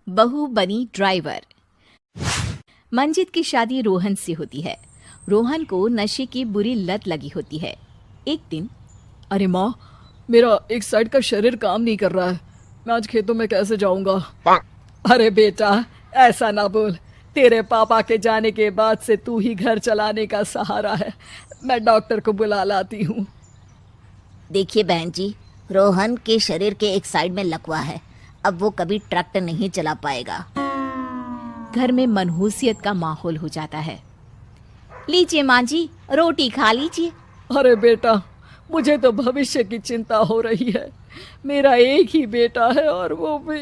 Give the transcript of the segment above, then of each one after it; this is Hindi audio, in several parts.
बहू बनी ड्राइवर। मंजित की शादी रोहन से होती है। रोहन को नशे की बुरी लत लगी होती है। एक दिन, अरे माँ, मेरा एक साइड का शरीर काम नहीं कर रहा है। मैं आज खेतों में कैसे जाऊंगा? अरे बेटा, ऐसा ना बोल। तेरे पापा के जाने के बाद से तू ही घर चलाने का सहारा है। मैं डॉक्टर को बुला लाती हूँ। देखिए बहन जी, रोहन के शरीर के एक साइड में लकवा है। अब वो कभी ट्रैक्टर नहीं चला पाएगा। घर में मनहूसियत का माहौल हो जाता है। लीजिए माँ जी, रोटी खा लीजिए। अरे बेटा, मुझे तो भविष्य की चिंता हो रही है। मेरा एक ही बेटा है और वो भी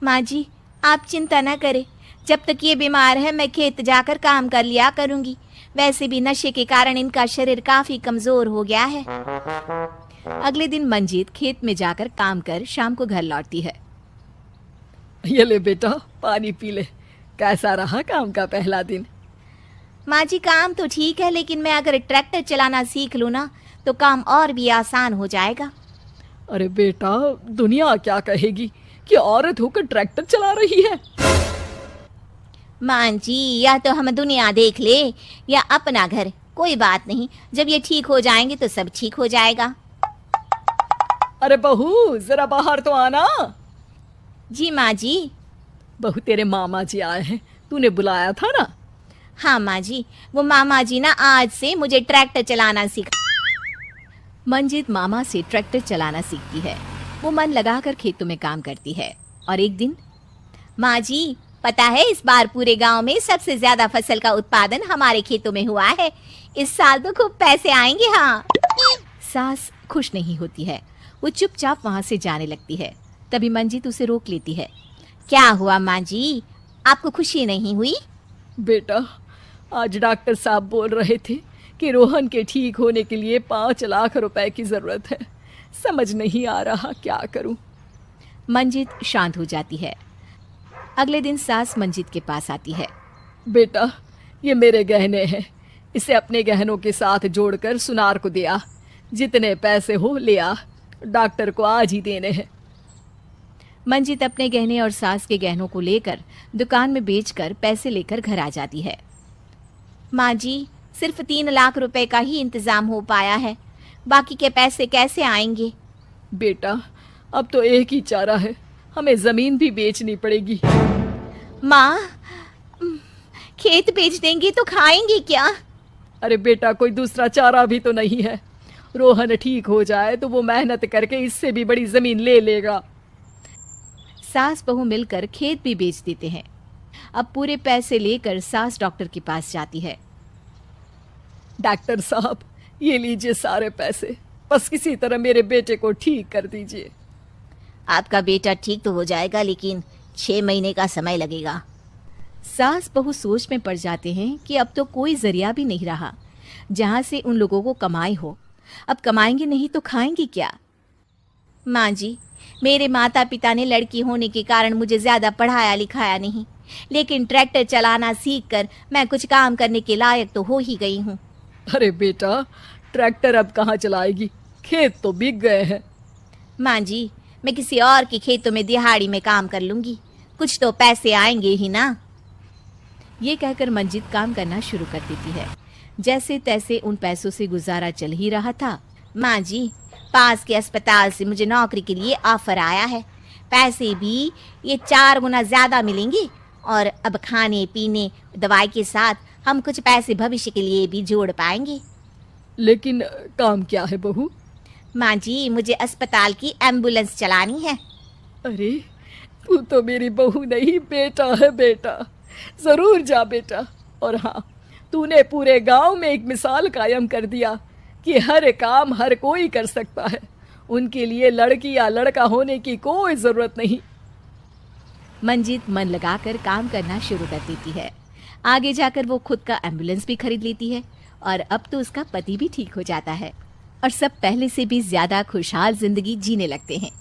माँ जी, आप चिंता न करें। जब तक ये बीमार है मैं खेत जाकर काम कर लिया करूंगी। वैसे भी नशे के कारण इनका शरीर काफी कमजोर हो गया है। अगले दिन मंजीत खेत में जाकर काम कर शाम को घर लौटती है। ये ले बेटा, पानी पी ले। कैसा रहा काम का पहला दिन? माँ जी, काम तो ठीक है, लेकिन मैं अगर ट्रैक्टर चलाना सीख लूँ ना तो काम और भी आसान हो जाएगा। अरे बेटा, दुनिया क्या कहेगी कि औरत होकर ट्रैक्टर चला रही है। माँ जी, या तो हम दुनिया देख ले या अपना घर, कोई बात नहीं। जब ये ठीक हो जाएंगे तो सब ठीक हो जाएगा। अरे बहू, जरा बाहर तो आना। जी माँ जी। बहू, तेरे मामा जी आए हैं, तूने बुलाया था ना? हाँ माँ जी, वो मामा जी ना आज से मुझे ट्रैक्टर चलाना सिखा। मंजित मामा से ट्रैक्टर चलाना सीखती है। वो मन लगाकर खेतों में काम करती है। और एक दिन, माँ जी, पता है इस बार पूरे गांव में सबसे ज्यादा फसल का उत्पादन हमारे खेतों में हुआ है। इस साल तो खूब पैसे आएंगे। हाँ। सास खुश नहीं होती है। वो चुपचाप वहां से जाने लगती है। तभी मंजित उसे रोक लेती है। क्या हुआ माँ जी, आपको खुशी नहीं हुई? बेटा, आज डॉक्टर साहब बोल रहे थे कि रोहन के ठीक होने के लिए 5 लाख रुपए की जरूरत है। समझ नहीं आ रहा क्या करूं। मंजित शांत हो जाती है। अगले दिन सास मंजित के पास आती है। बेटा, ये मेरे गहने हैं। इसे अपने गहनों के साथ जोड़कर सुनार को दे आ। जितने पैसे हो ले आ। डॉक्टर को आज ही देने हैं। मंजित अपने गहने और सास के गहनों को लेकर दुकान में बेचकर पैसे लेकर घर आ जाती है। माँ जी, सिर्फ 3 लाख रुपए का ही इंतजाम हो पाया है। बाकी के पैसे कैसे आएंगे? बेटा, अब तो एक ही चारा है, हमें जमीन भी बेचनी पड़ेगी। माँ, खेत बेच देंगे तो खाएंगे क्या? अरे बेटा, कोई दूसरा चारा भी तो नहीं है। रोहन ठीक हो जाए तो वो मेहनत करके इससे भी बड़ी जमीन ले लेगा। सास बहू मिलकर खेत भी बेच देते हैं। अब पूरे पैसे लेकर सास डॉक्टर के पास जाती है। डॉक्टर साहब, ये लीजिए सारे पैसे। बस किसी तरह मेरे बेटे को ठीक कर दीजिए। आपका बेटा ठीक तो हो जाएगा, लेकिन 6 महीने का समय लगेगा। सास बहू सोच में पड़ जाते हैं कि अब तो कोई जरिया भी नहीं रहा जहां से उन लोगों को कमाई हो। अब कमाएंगे नहीं तो खाएंगे क्या? माँ जी, मेरे माता पिता ने लड़की होने के कारण मुझे ज्यादा पढ़ाया लिखाया नहीं, लेकिन ट्रैक्टर चलाना सीखकर मैं कुछ काम करने के लायक तो हो ही गई हूँ। अरे बेटा, ट्रैक्टर अब कहाँ चलाएगी? खेत तो बिक गए हैं। माँ जी, मैं किसी और के खेतों में दिहाड़ी में काम कर लूंगी, कुछ तो पैसे आएंगे ही ना। ये कहकर मंजित काम करना शुरू कर देती है। जैसे तैसे उन पैसों से गुजारा चल ही रहा था। माँ जी, पास के अस्पताल से मुझे नौकरी के लिए ऑफर आया है। पैसे भी ये 4 गुना ज्यादा मिलेंगे और अब खाने पीने दवाई के साथ हम कुछ पैसे भविष्य के लिए भी जोड़ पाएंगे। लेकिन काम क्या है बहू? माँ जी, मुझे अस्पताल की एम्बुलेंस चलानी है। अरे, तू तो मेरी बहू नहीं, बेटा है बेटा। जरूर जा बेटा। और हाँ, तूने पूरे गांव में एक मिसाल कायम कर दिया कि हर काम हर कोई कर सकता है। उनके लिए लड़की या लड़का होने की कोई जरूरत नहीं। मंजित मन लगाकर काम करना शुरू कर देती है। आगे जाकर वो खुद का एम्बुलेंस भी खरीद लेती है और अब तो उसका पति भी ठीक हो जाता है और सब पहले से भी ज्यादा खुशहाल जिंदगी जीने लगते हैं।